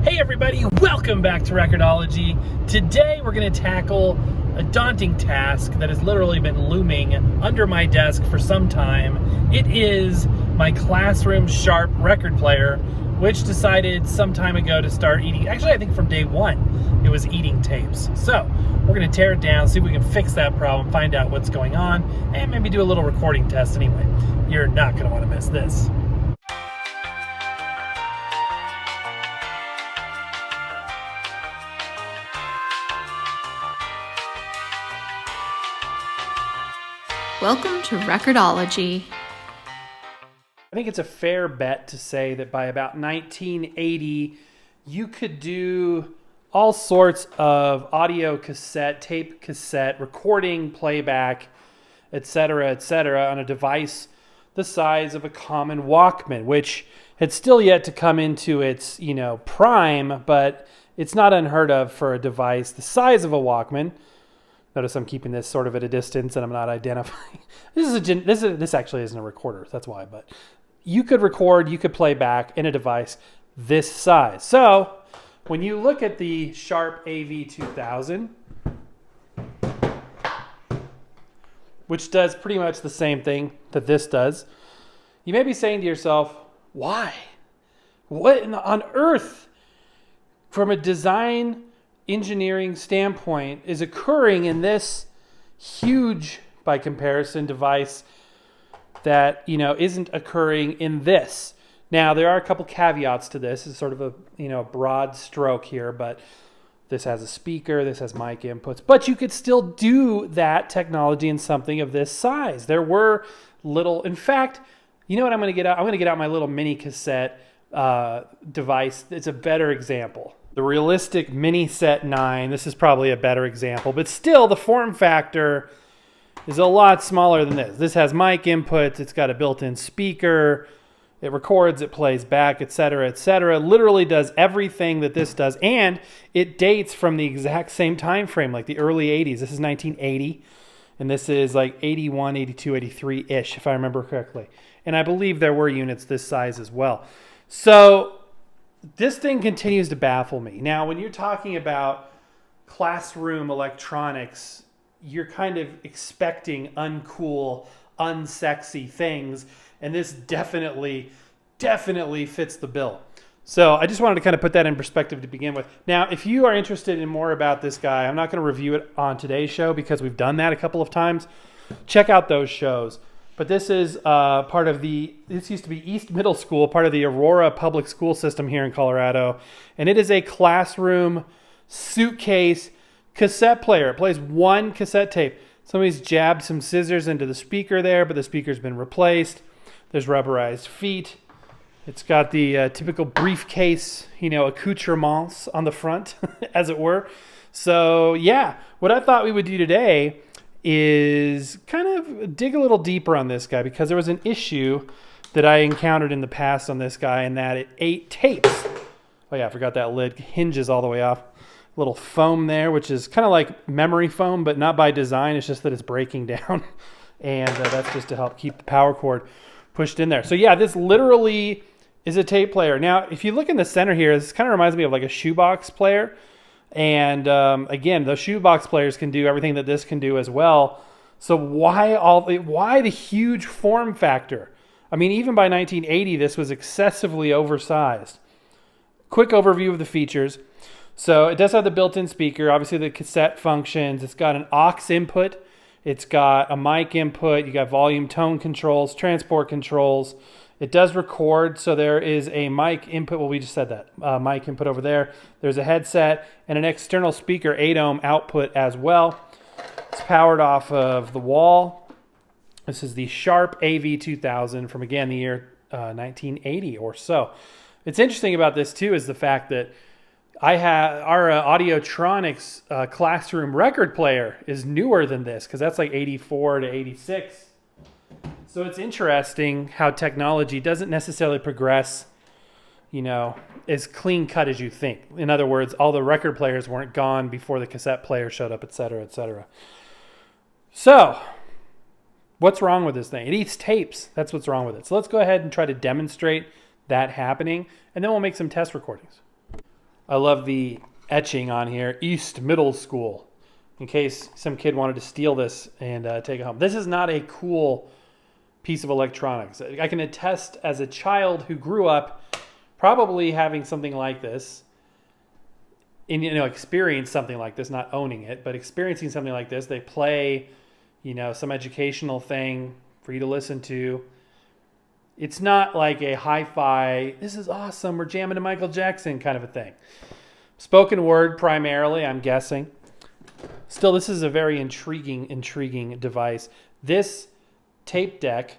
Hey everybody, welcome back to Record-ology. Today we're going to tackle a daunting task that has literally been looming under my desk for some time. It is my Classroom Sharp record player, which decided some time ago to start eating, actually I think from day one, it was eating tapes. So we're going to tear it down, see if we can fix that problem, find out what's going on, and maybe do a little recording test anyway. You're not going to want to miss this. Welcome to Record-ology. I think it's a fair bet to say that by about 1980, you could do all sorts of audio cassette, tape cassette, recording, playback, etc., on a device the size of a common Walkman, which had still yet to come into its, prime, but it's not unheard of for a device the size of a Walkman. Notice I'm keeping this sort of at a distance and I'm not identifying. This actually isn't a recorder, that's why. But you could record, you could play back in a device this size. So when you look at the Sharp AV2000, which does pretty much the same thing that this does, you may be saying to yourself, why? What on earth, from a design engineering standpoint, is occurring in this huge, by comparison, device that isn't occurring in this? Now there are a couple caveats to this. It's sort of a broad stroke here, but this has a speaker, this has mic inputs, but you could still do that technology in something of this size. There were in fact, you know what I'm going to get out? I'm going to get out my little mini cassette device. It's a better example. The realistic Mini Set 9, this is probably a better example, but still the form factor is a lot smaller than this. This has mic inputs, it's got a built-in speaker, it records, it plays back, etc., literally does everything that this does, and it dates from the exact same time frame, like the early 80s. This is 1980, and this is like 81, 82, 83-ish, if I remember correctly. And I believe there were units this size as well. So this thing continues to baffle me. Now, when you're talking about classroom electronics, you're kind of expecting uncool, unsexy things, and this definitely fits the bill. So I just wanted to kind of put that in perspective to begin with. Now, if you are interested in more about this guy, I'm not going to review it on today's show because we've done that a couple of times. Check out those shows. But this is this used to be East Middle School, part of the Aurora public school system here in Colorado. And it is a classroom suitcase cassette player. It plays one cassette tape. Somebody's jabbed some scissors into the speaker there, but the speaker's been replaced. There's rubberized feet. It's got the typical briefcase, accoutrements on the front, as it were. So yeah, what I thought we would do today is kind of dig a little deeper on this guy, because there was an issue that I encountered in the past on this guy, in that it ate tapes. Oh yeah, I forgot that lid hinges all the way off. A little foam there, which is kind of like memory foam, but not by design. It's just that it's breaking down, and that's just to help keep the power cord pushed in there. So yeah, this literally is a tape player. Now, if you look in the center here, this kind of reminds me of like a shoebox player. And again, the shoebox players can do everything that this can do as well. So why the huge form factor? I mean, even by 1980, this was excessively oversized. Quick overview of the features. So it does have the built-in speaker, obviously the cassette functions. It's got an aux input. It's got a mic input. You got volume, tone controls, transport controls. It does record, so there is a mic input. Well, we just said that. Mic input over there. There's a headset and an external speaker 8-ohm output as well. It's powered off of the wall. This is the Sharp AV2000 from, again, the year 1980 or so. It's interesting about this, too, is the fact that our Audiotronics classroom record player is newer than this, because that's like 84 to 86. So it's interesting how technology doesn't necessarily progress, as clean cut as you think. In other words, all the record players weren't gone before the cassette player showed up, etc. So what's wrong with this thing? It eats tapes. That's what's wrong with it. So let's go ahead and try to demonstrate that happening, and then we'll make some test recordings. I love the etching on here, East Middle School, in case some kid wanted to steal this and take it home. This is not a cool piece of electronics. I can attest as a child who grew up probably having something like this, and experience something like this, not owning it, but experiencing something like this. They play, some educational thing for you to listen to. It's not like a hi-fi, this is awesome, we're jamming to Michael Jackson kind of a thing. Spoken word primarily, I'm guessing. Still, this is a very intriguing device. This tape deck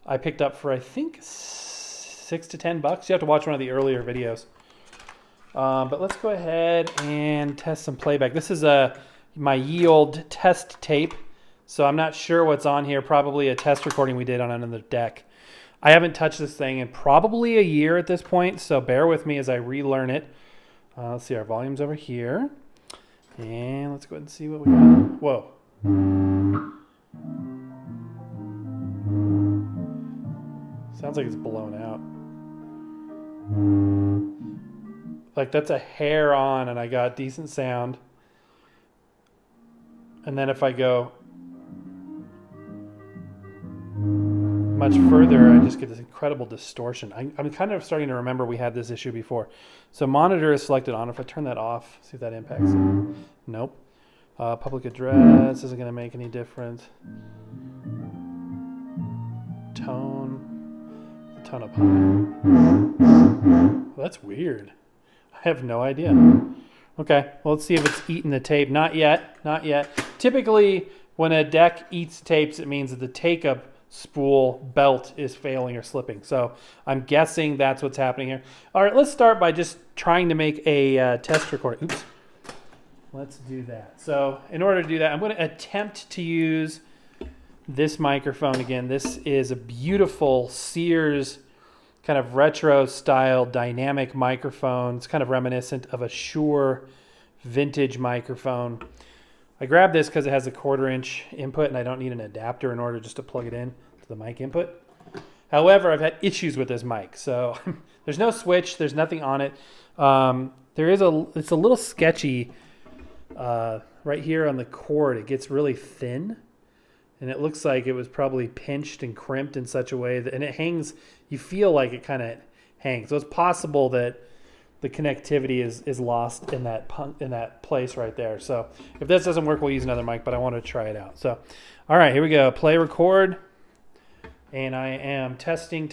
I picked up for, I think, $6 to $10. You have to watch one of the earlier videos. But let's go ahead and test some playback. This is my ye old test tape, so I'm not sure what's on here. Probably a test recording we did on another deck. I haven't touched this thing in probably a year at this point, so bear with me as I relearn it. Let's see, our volume's over here. And let's go ahead and see what we got. Whoa. Sounds like it's blown out. Like that's a hair on and I got decent sound. And then if I go much further, I just get this incredible distortion. I'm kind of starting to remember we had this issue before. So monitor is selected on. If I turn that off, see if that impacts it. Nope. Public address isn't going to make any difference. Tone up high. Well, that's weird. I have no idea. Okay, well, let's see if it's eating the tape. Not yet. Typically, when a deck eats tapes, it means that the take-up spool belt is failing or slipping. So I'm guessing that's what's happening here. All right, let's start by just trying to make a test recording. Oops. Let's do that. So in order to do that, I'm going to attempt to use this microphone again. This is a beautiful Sears kind of retro style dynamic microphone. It's kind of reminiscent of a Shure vintage microphone. I grabbed this because it has a 1/4 inch input and I don't need an adapter in order just to plug it in to the mic input. However, I've had issues with this mic. So there's no switch. There's nothing on it. It's a little sketchy right here on the cord. It gets really thin and it looks like it was probably pinched and crimped in such a way that, and it hangs, you feel like it kind of hangs. So it's possible that the connectivity is lost in that place right there. So if this doesn't work, we'll use another mic, but I want to try it out. So, all right, here we go. Play record. And I am testing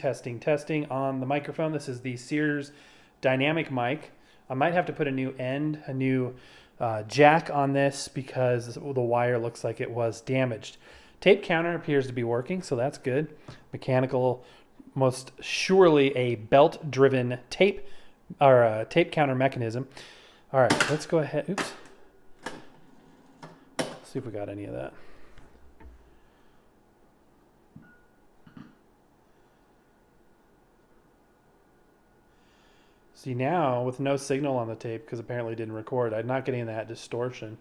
on the microphone. This is the Sears dynamic mic. I might have to put a new jack on this because the wire looks like it was damaged. Tape counter appears to be working, so that's good. Mechanical, most surely a belt-driven tape or a tape counter mechanism. All right, let's go ahead. Oops. Let's see if we got any of that. See, now with no signal on the tape, because apparently it didn't record, I'm not getting that distortion.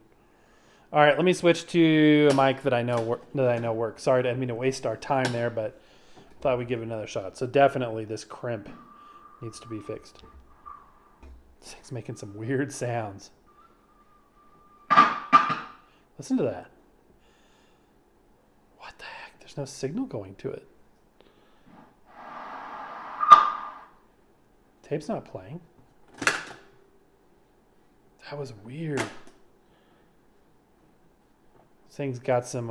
All right, let me switch to a mic that I know works. Sorry, I didn't mean to waste our time there, but thought we'd give it another shot. So definitely this crimp needs to be fixed. This thing's making some weird sounds. Listen to that. What the heck? There's no signal going to it. Tape's not playing. That was weird. This thing's got some,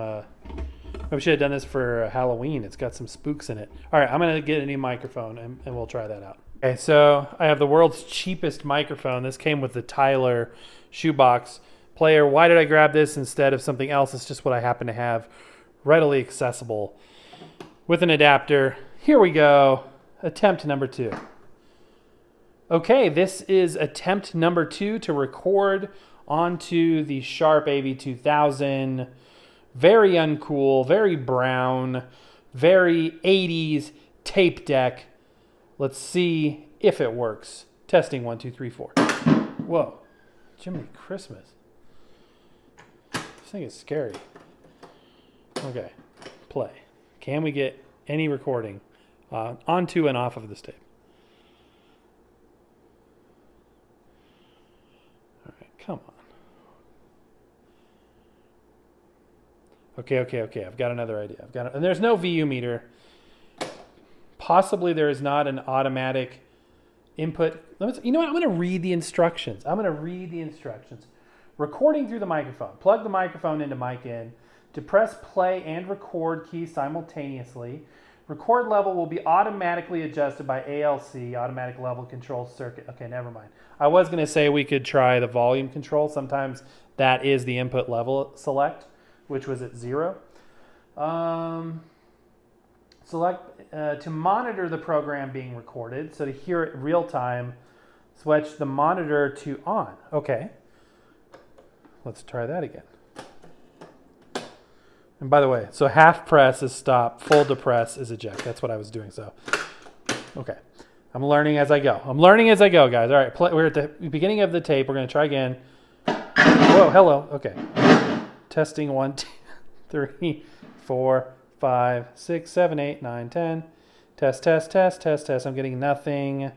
we should have done this for Halloween. It's got some spooks in it. All right, I'm going to get a new microphone and we'll try that out. Okay, so I have the world's cheapest microphone. This came with the Tyler shoebox player. Why did I grab this instead of something else? It's just what I happen to have readily accessible with an adapter. Here we go. Attempt number 2. Okay, this is attempt number 2 to record onto the Sharp AV2000. Very uncool, very brown, very 80s tape deck. Let's see if it works. Testing 1, 2, 3, 4. Whoa, Jiminy Christmas. This thing is scary. Okay, play. Can we get any recording onto and off of this tape? right, come on. Okay. I've got another idea. And there's no VU meter. Possibly there is not an automatic input. You know what? I'm going to read the instructions. Recording through the microphone. Plug the microphone into mic in. To press play and record keys simultaneously. Record level will be automatically adjusted by ALC, automatic level control circuit. Okay, never mind. I was going to say we could try the volume control. Sometimes that is the input level select, which was at 0. Select to monitor the program being recorded. So to hear it real time, switch the monitor to on. Okay. Let's try that again. And by the way, so half press is stop, full depress is eject. That's what I was doing. So, okay. I'm learning as I go. Guys. All right. We're at the beginning of the tape. We're going to try again. Whoa, hello. Okay. Testing 1, 2, 3, 4, 5, 6, 7, 8, 9, 10. Test. I'm getting nothing.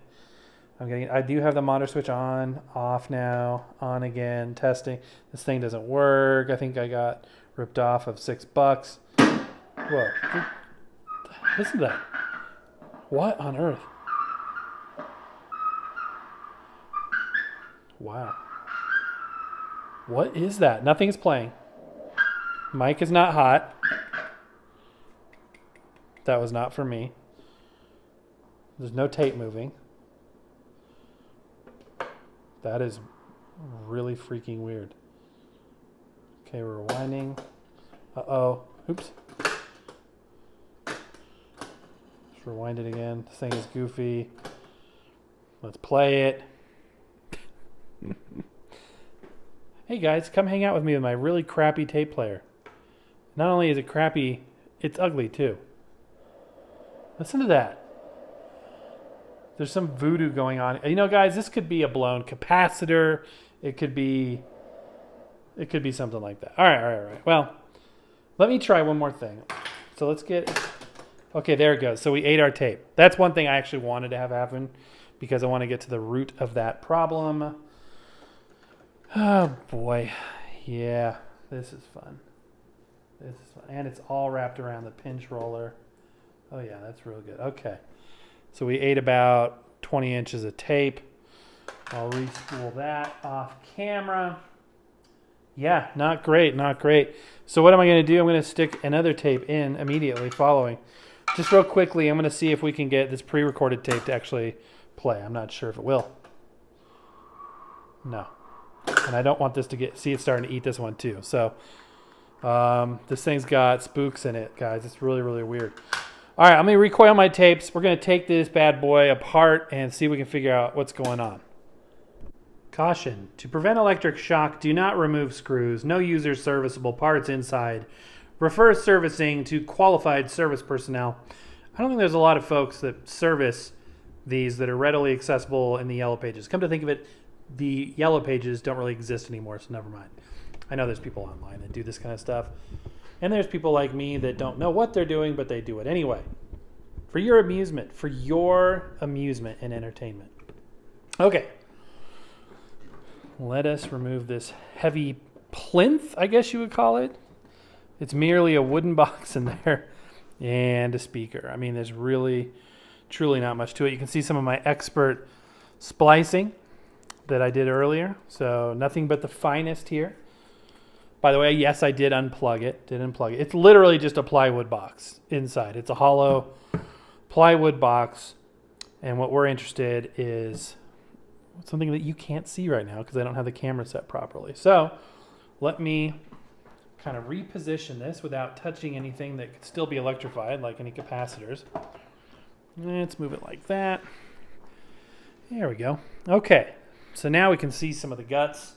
I do have the monitor switch on, off now, on again, testing. This thing doesn't work. I think I got ripped off of $6. Whoa. Listen to that. What on earth? Wow. What is that? Nothing is playing. Mic is not hot. That was not for me. There's no tape moving. That is really freaking weird. Okay, we're rewinding. Uh-oh. Oops. Let's rewind it again. This thing is goofy. Let's play it. Hey guys, come hang out with me with my really crappy tape player. Not only is it crappy, it's ugly too. Listen to that. There's some voodoo going on. You know, guys, this could be a blown capacitor. It could be something like that. All right. Well, let me try one more thing. So let's get... Okay, there it goes. So we ate our tape. That's one thing I actually wanted to have happen because I want to get to the root of that problem. Oh, boy. Yeah, this is fun. And it's all wrapped around the pinch roller. Oh, yeah, that's real good. Okay. So we ate about 20 inches of tape. I'll re-spool that off camera. Yeah, not great. So what am I going to do? I'm going to stick another tape in immediately following. Just real quickly, I'm going to see if we can get this pre-recorded tape to actually play. I'm not sure if it will. No. And I don't want this to see it starting to eat this one too. So this thing's got spooks in it, guys. It's really, really weird. All right, I'm going to recoil my tapes. We're going to take this bad boy apart and see if we can figure out what's going on. Caution. To prevent electric shock, do not remove screws. No user serviceable parts inside. Refer servicing to qualified service personnel. I don't think there's a lot of folks that service these that are readily accessible in the yellow pages. Come to think of it, the yellow pages don't really exist anymore, so never mind. I know there's people online that do this kind of stuff. And there's people like me that don't know what they're doing, but they do it anyway. For your amusement and entertainment. Okay. Let us remove this heavy plinth, I guess you would call it. It's merely a wooden box in there and a speaker. I mean, there's really, truly not much to it. You can see some of my expert splicing that I did earlier. So nothing but the finest here. By the way, yes, I did unplug it. It's literally just a plywood box inside. It's a hollow plywood box. And what we're interested is something that you can't see right now because I don't have the camera set properly. So let me kind of reposition this without touching anything that could still be electrified, like any capacitors. Let's move it like that. There we go. Okay, so now we can see some of the guts.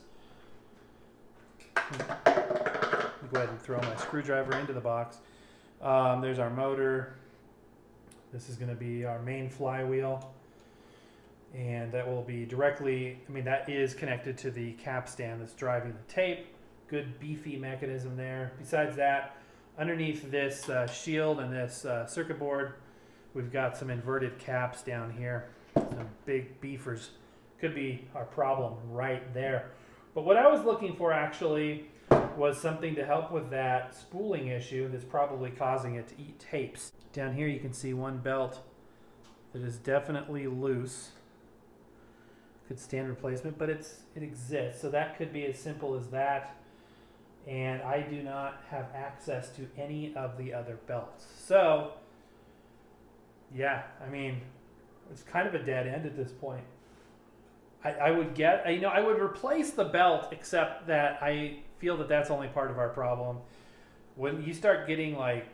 Go ahead and throw my screwdriver into the box. There's our motor. This is going to be our main flywheel. And that will be that is connected to the capstan that's driving the tape. Good beefy mechanism there. Besides that, underneath this shield and this circuit board, we've got some inverted caps down here. Some big beefers. Could be our problem right there. But what I was looking for actually was something to help with that spooling issue that's probably causing it to eat tapes. Down here you can see one belt that is definitely loose. Could stand replacement, but it exists. So that could be as simple as that. And I do not have access to any of the other belts. So, yeah, I mean, it's kind of a dead end at this point. I would I would replace the belt, except that I feel that that's only part of our problem. When you start getting like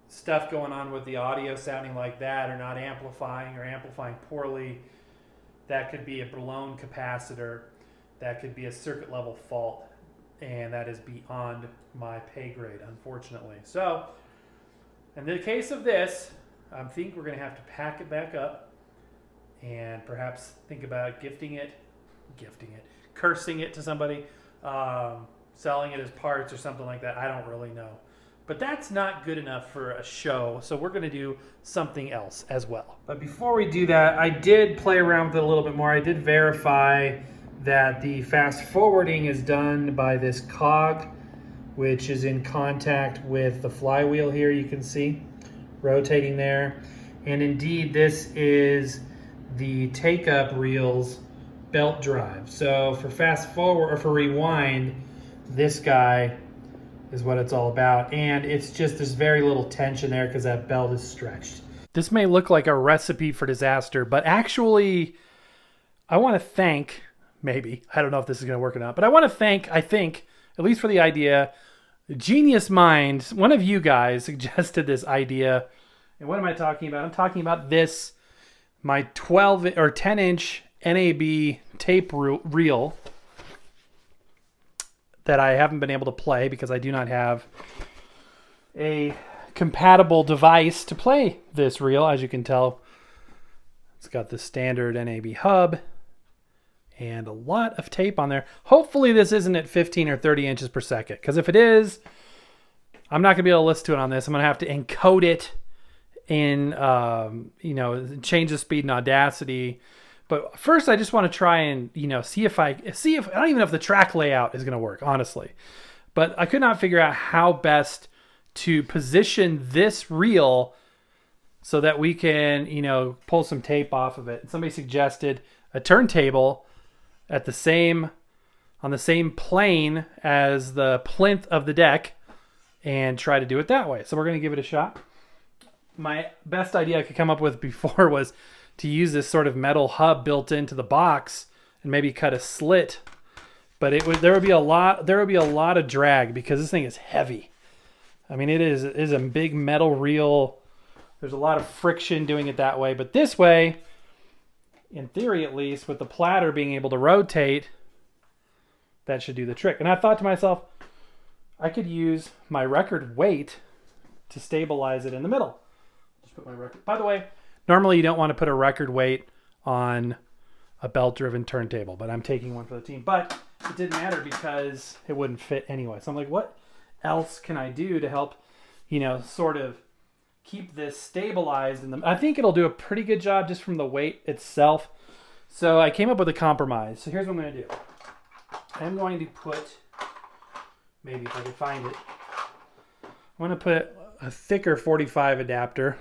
stuff going on with the audio sounding like that, or not amplifying or amplifying poorly, that could be a blown capacitor. That could be a circuit level fault. And that is beyond my pay grade, unfortunately. So, in the case of this, I think we're going to have to pack it back up and perhaps think about cursing it to somebody, selling it as parts or something like that. I don't really know. But that's not good enough for a show, so we're going to do something else as well. But before we do that, I did play around with it a little bit more. I did verify that the fast forwarding is done by this cog, which is in contact with the flywheel here, you can see rotating there. And indeed, this is the take-up reel's belt drive. So for fast forward, or for rewind, this guy is what it's all about. And it's just there's very little tension there because that belt is stretched. This may look like a recipe for disaster, but actually I want to thank, maybe, I don't know if this is going to work or not, but I want to thank, I think, at least for the idea, genius mind. One of you guys suggested this idea. And what am I talking about? I'm talking about this, my 12 or 10 inch NAB tape reel that I haven't been able to play because I do not have a compatible device to play this reel. As you can tell, it's got the standard NAB hub and a lot of tape on there. Hopefully this isn't at 15 or 30 inches per second, because if it is, I'm not going to be able to listen to it on this. I'm going to have to encode it in, change the speed in Audacity. But first, I just want to try and, see if I don't even know if the track layout is going to work, honestly. But I could not figure out how best to position this reel so that we can, pull some tape off of it. And somebody suggested a turntable on the same plane as the plinth of the deck and try to do it that way. So we're going to give it a shot. My best idea I could come up with before was to use this sort of metal hub built into the box and maybe cut a slit. But there would be a lot of drag because this thing is heavy. I mean, it is a big metal reel. There's a lot of friction doing it that way. But this way, in theory at least, with the platter being able to rotate, that should do the trick. And I thought to myself, I could use my record weight to stabilize it in the middle. Just put my record. By the way, normally you don't want to put a record weight on a belt-driven turntable, but I'm taking one for the team. But it didn't matter because it wouldn't fit anyway. So I'm like, what else can I do to help, sort of keep this stabilized? I think it'll do a pretty good job just from the weight itself. So I came up with a compromise. So here's what I'm going to do. I'm going to put, maybe if I can find it, I'm going to put a thicker 45 adapter.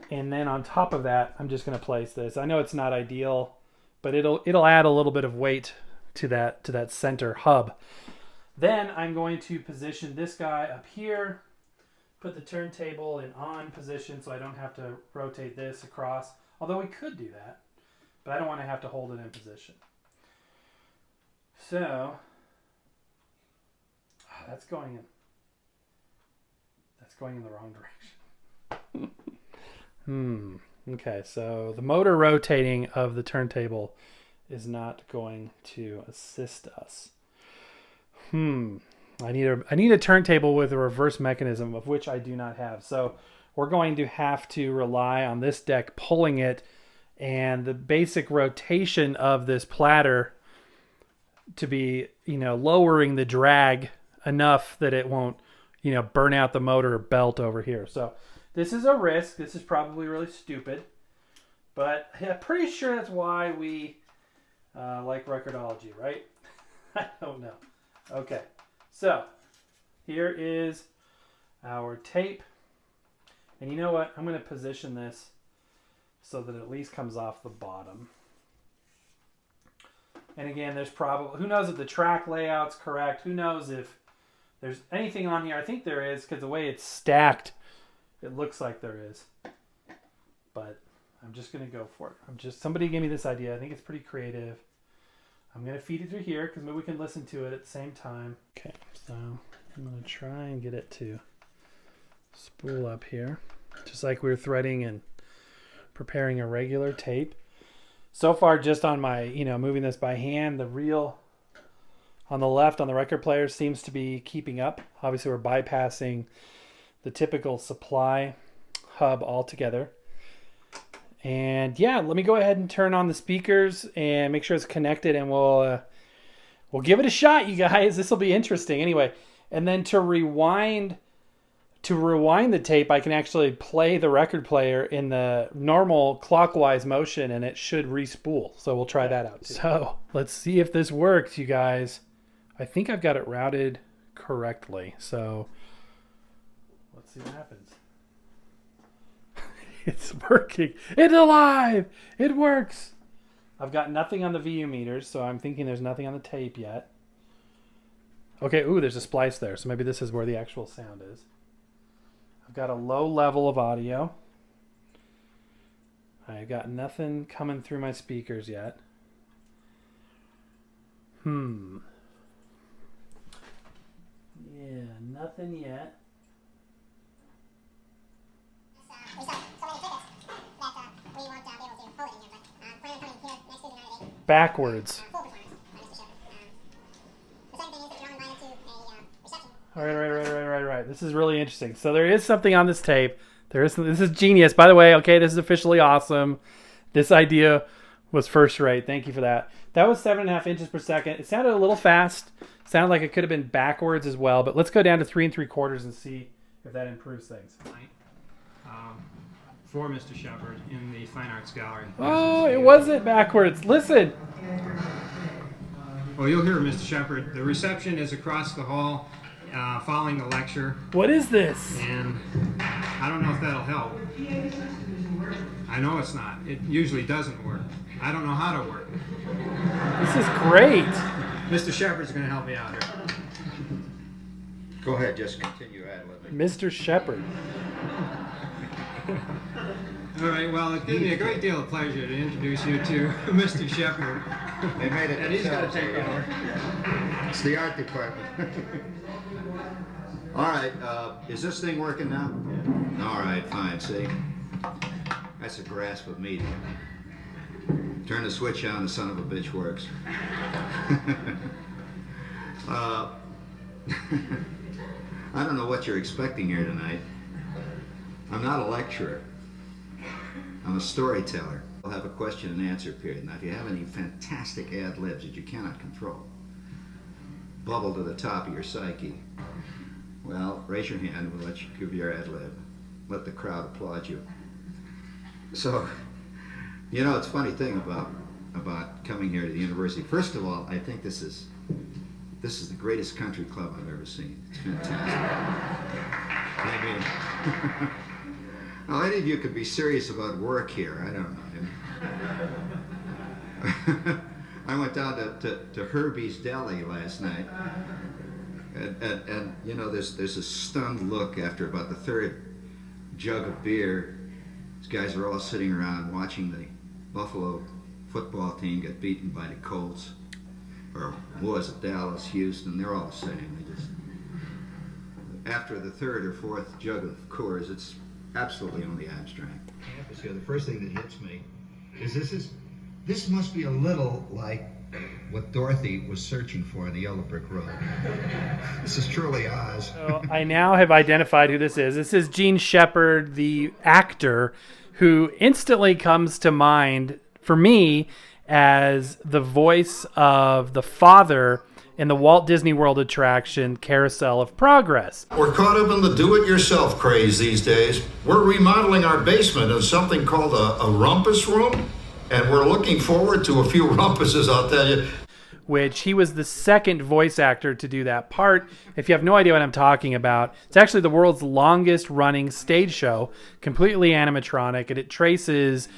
And then on top of that, I'm just going to place this. I know it's not ideal, but it'll add a little bit of weight to that center hub. Then I'm going to position this guy up here, put the turntable in on position so I don't have to rotate this across. Although we could do that, but I don't want to have to hold it in position. So that's going in the wrong direction. Okay, so the motor rotating of the turntable is not going to assist us. I need a turntable with a reverse mechanism, of which I do not have. So we're going to have to rely on this deck pulling it and the basic rotation of this platter to be, lowering the drag enough that it won't, burn out the motor belt over here. So this is a risk. This is probably really stupid, but I'm pretty sure that's why we like Record-ology, right? I don't know. Okay, so here is our tape. And you know what? I'm going to position this so that it at least comes off the bottom. And again, there's probably, who knows if the track layout's correct? Who knows if there's anything on here? I think there is, because the way it's stacked, it looks like there is. But I'm just going to go for it. Somebody gave me this idea. I think it's pretty creative. I'm going to feed it through here, because maybe we can listen to it at the same time. Okay, so I'm going to try and get it to spool up here, just like we were threading and preparing a regular tape. So far, just on my, moving this by hand, the reel on the left on the record player seems to be keeping up. Obviously, we're bypassing the typical supply hub altogether. And yeah, let me go ahead and turn on the speakers and make sure it's connected, and we'll give it a shot, you guys. This will be interesting. Anyway, and then to rewind the tape, I can actually play the record player in the normal clockwise motion, and it should re-spool. So we'll try that out too. So let's see if this works, you guys. I think I've got it routed correctly. So let's see what happens. It's working. It's alive. It works. I've got nothing on the VU meters, so I'm thinking there's nothing on the tape yet. Okay, ooh, there's a splice there. So maybe this is where the actual sound is. I've got a low level of audio. I've got nothing coming through my speakers yet. Yeah, nothing yet. Backwards. All right. This is really interesting. So there is something on this tape. This is genius. By the way, okay, this is officially awesome. This idea was first rate. Thank you for that. That was 7.5 inches per second. It sounded a little fast. It sounded like it could have been backwards as well. But let's go down to 3 3/4 and see if that improves things. For Mr. Shepard in the Fine Arts Gallery. Oh, it wasn't backwards. Listen. Well, you'll hear Mr. Shepard. The reception is across the hall following the lecture. What is this? And I don't know if that'll help. I know it's not. It usually doesn't work. I don't know how to work. This is great. Mr. Shepard's going to help me out here. Go ahead, just continue ad-libbing. Mr. Shepard. All right, well, it gives me a great deal of pleasure to introduce you to Mr. Shepard. They made it. And he's going to take over. It's the art department. All right, is this thing working now? All right, fine, see? That's a grasp of medium. Turn the switch on, the son of a bitch works. I don't know what you're expecting here tonight. I'm not a lecturer. I'm a storyteller. We'll have a question and answer period. Now, if you have any fantastic ad-libs that you cannot control, bubble to the top of your psyche, well, raise your hand. We'll let you give your ad-lib. Let the crowd applaud you. So, you know, it's a funny thing about coming here to the university. First of all, I think this is the greatest country club I've ever seen. It's fantastic. I mean, well, any of you could be serious about work here. I don't know. I went down to Herbie's Deli last night, and you know, there's a stunned look after about the third jug of beer. These guys are all sitting around watching the Buffalo football team get beaten by the Colts, or was it Dallas, Houston? They're all the same. They just, after the third or fourth jug of Coors, it's absolutely on the abstract. Campus here, the first thing that hits me is this must be a little like what Dorothy was searching for in the Yellow Brick Road. This is truly Oz. So I now have identified who this is. This is Gene Shepard, the actor, who instantly comes to mind for me as the voice of the father in the Walt Disney World attraction Carousel of Progress. We're caught up in the do-it-yourself craze these days. We're remodeling our basement in something called a rumpus room. And we're looking forward to a few rumpuses, I'll tell you. Which he was the second voice actor to do that part. If you have no idea what I'm talking about, it's actually the world's longest running stage show, completely animatronic, and it traces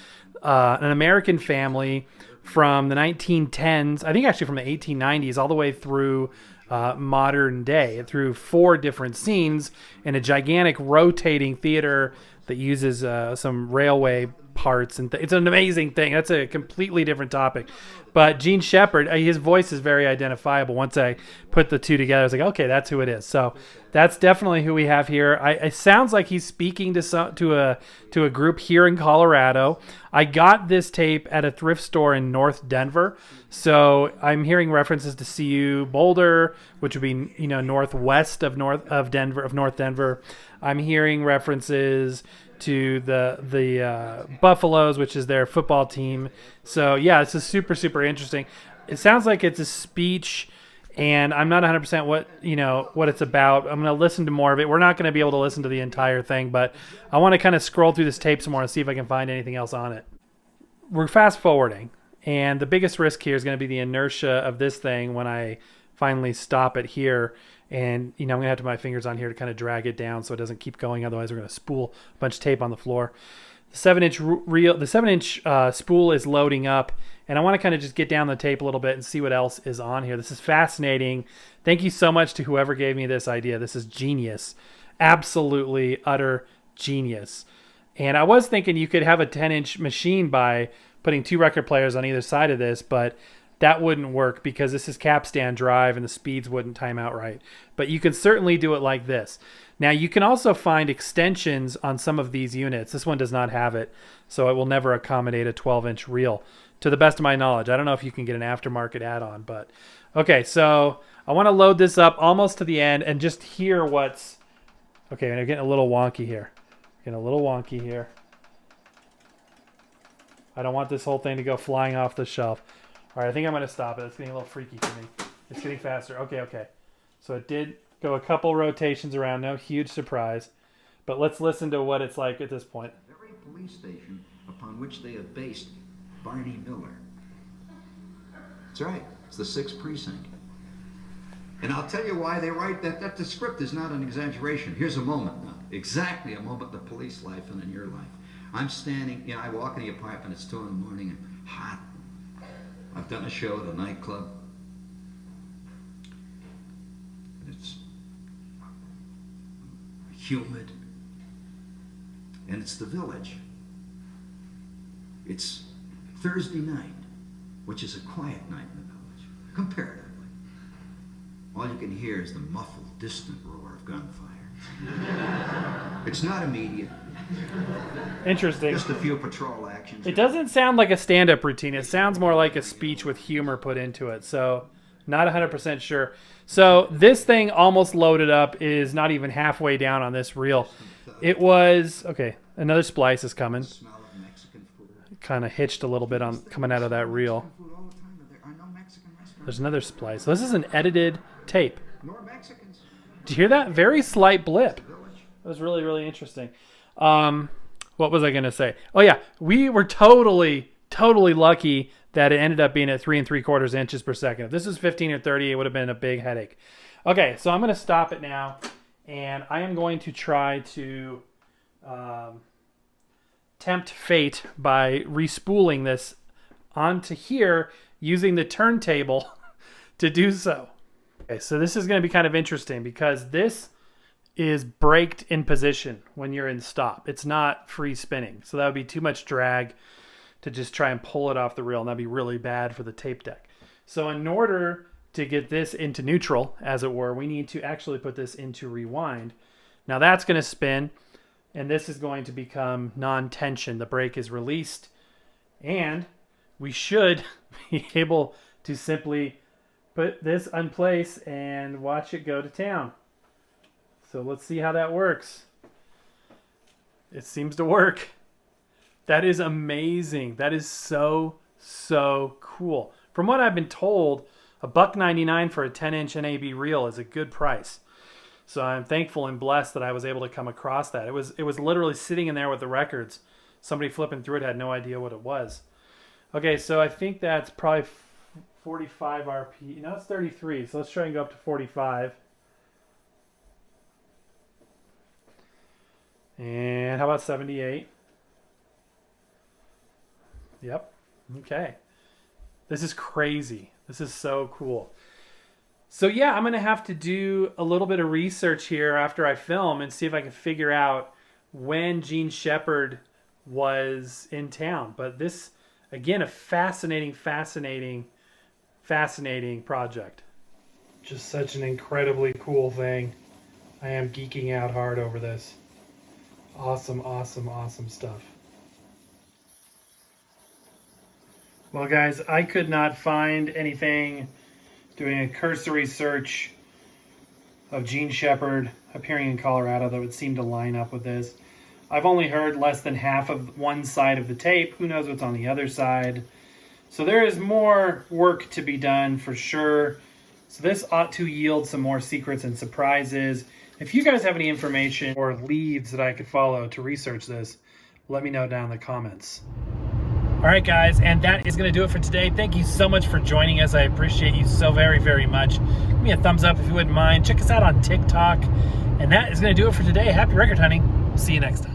an American family from the 1910s, I think actually from the 1890s, all the way through modern day, through 4 different scenes in a gigantic rotating theater that uses some railway parts, and it's an amazing thing. That's a completely different topic. But Gene Shepard, his voice is very identifiable. Once I put the two together, I was like, okay, that's who it is. So that's definitely who we have here. It sounds like he's speaking to a group here in Colorado. I got this tape at a thrift store in North Denver. So I'm hearing references to CU Boulder, which would be northwest of North Denver. I'm hearing references to the Buffaloes, which is their football team. So yeah, this is super, super interesting. It sounds like it's a speech, and I'm not 100% what it's about. I'm going to listen to more of it. We're not going to be able to listen to the entire thing, but I want to kind of scroll through this tape some more and see if I can find anything else on it. We're fast forwarding, and the biggest risk here is going to be the inertia of this thing when I finally stop it here. And, I'm going to have to put my fingers on here to kind of drag it down so it doesn't keep going. Otherwise, we're going to spool a bunch of tape on the floor. The 7-inch spool is loading up. And I want to kind of just get down the tape a little bit and see what else is on here. This is fascinating. Thank you so much to whoever gave me this idea. This is genius. Absolutely utter genius. And I was thinking you could have a 10-inch machine by putting 2 record players on either side of this, but that wouldn't work because this is capstan drive and the speeds wouldn't time out right. But you can certainly do it like this. Now, you can also find extensions on some of these units. This one does not have it, so it will never accommodate a 12-inch reel, to the best of my knowledge. I don't know if you can get an aftermarket add-on, but... Okay, so I want to load this up almost to the end and just hear what's... Okay, I'm getting a little wonky here. I don't want this whole thing to go flying off the shelf. All right, I think I'm going to stop it. It's getting a little freaky for me. It's getting faster. Okay. So it did go a couple rotations around. No huge surprise. But let's listen to what it's like at this point. The very police station upon which they have based Barney Miller. That's right. It's the 6th precinct. And I'll tell you why they write that the script is not an exaggeration. Here's a moment now. Exactly a moment in the police life and in your life. I'm standing, I walk in the apartment. It's 2 in the morning and hot. I've done a show at a nightclub. And it's humid. And it's the Village. It's Thursday night, which is a quiet night in the Village, comparatively. All you can hear is the muffled, distant roar of gunfire. It's not immediate. Interesting. Just a few patrol actions. It doesn't sound like a stand-up routine. It sounds more like a speech with humor put into it. So, not 100% sure. So, this thing almost loaded up is not even halfway down on this reel. It was... Okay, another splice is coming. Kind of hitched a little bit on coming out of that reel. There's another splice. So this is an edited tape. Did you hear that? Very slight blip. That was really, really interesting. What was I going to say? Oh, yeah. We were totally lucky that it ended up being at 3 3/4 inches per second. If this was 15 or 30, it would have been a big headache. Okay, so I'm going to stop it now, and I am going to try to tempt fate by respooling this onto here using the turntable to do so. Okay, so this is going to be kind of interesting because this is braked in position when you're in stop. It's not free spinning. So that would be too much drag to just try and pull it off the reel, and that'd be really bad for the tape deck. So in order to get this into neutral, as it were, we need to actually put this into rewind. Now that's going to spin, and this is going to become non-tension. The brake is released, and we should be able to simply put this in place and watch it go to town. So let's see how that works. It seems to work. That is amazing. That is so cool. From what I've been told, $1.99 for a 10-inch NAB reel is a good price. So I'm thankful and blessed that I was able to come across that. It was literally sitting in there with the records. Somebody flipping through it had no idea what it was. Okay, so I think that's probably 45 RP. No, it's 33. So let's try and go up to 45. And how about 78? Yep. Okay. This is crazy. This is so cool. So yeah, I'm going to have to do a little bit of research here after I film and see if I can figure out when Gene Shepard was in town. But this, again, a fascinating project. Just such an incredibly cool thing. I am geeking out hard over this. Awesome stuff. Well, guys, I could not find anything doing a cursory search of Gene Shepard appearing in Colorado that would seem to line up with this. I've only heard less than half of one side of the tape. Who knows what's on the other side? So there is more work to be done for sure. So this ought to yield some more secrets and surprises. If you guys have any information or leads that I could follow to research this, let me know down in the comments. All right, guys, and that is going to do it for today. Thank you so much for joining us. I appreciate you so very much. Give me a thumbs up if you wouldn't mind. Check us out on TikTok. And that is going to do it for today. Happy record hunting. See you next time.